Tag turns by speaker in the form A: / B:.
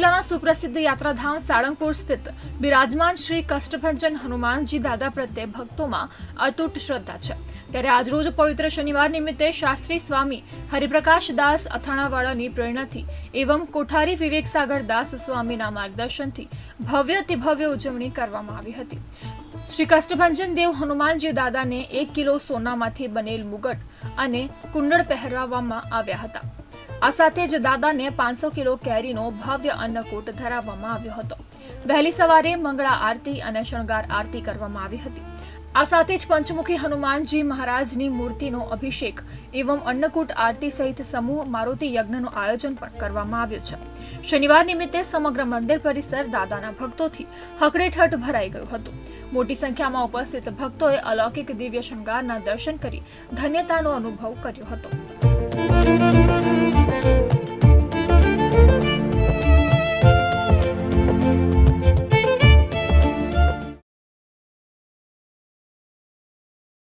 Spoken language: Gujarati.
A: જિલ્લાના સુપ્રસિદ્ધ યાત્રાધામ સાળંગપુર સ્થિત બિરાજમાન શ્રી કષ્ટભંજન હનુમાનજી દાદા પ્રત્યે ભક્તોમાં અતૂટ શ્રદ્ધા છે। ત્યારે આજરોજ પવિત્ર શનિવાર નિમિત્તે શાસ્ત્રી સ્વામી હરિપ્રકાશ દાસ અથાણાવાળાની પ્રેરણાથી એવં કોઠારી વિવેક સાગર દાસ સ્વામીના માર્ગદર્શનથી ભવ્ય ઉજવણી કરવામાં આવી હતી। શ્રી કષ્ટભંજન દેવ હનુમાનજી દાદાને 1 કિલો સોનામાંથી બનેલ મુગટ અને કુંડળ પહેરાવવામાં આવ્યા હતા। આ સાથે જ દાદાને 500 કિલો કેરીનો ભવ્ય અન્નકૂટ ધરાવવામાં આવ્યો હતો। વહેલી સવારે મંગળા આરતી અને શણગાર આરતી કરવામાં આવી હતી। આ સાથે જ પંચમુખી હનુમાનજી મહારાજની મૂર્તિનો અભિષેક એવં અન્નકૂટ આરતી સહિત સમૂહ મારુતિ યજ્ઞનું આયોજન પણ કરવામાં આવ્યું છે। શનિવાર નિમિત્તે સમગ્ર મંદિર પરિસર દાદાના ભક્તોથી હકડેઠઠ ભરાઈ ગયું હતું। મોટી સંખ્યામાં ઉપસ્થિત ભક્તોએ અલૌકિક દિવ્ય શણગારના દર્શન કરી ધન્યતાનો અનુભવ કર્યો હતો।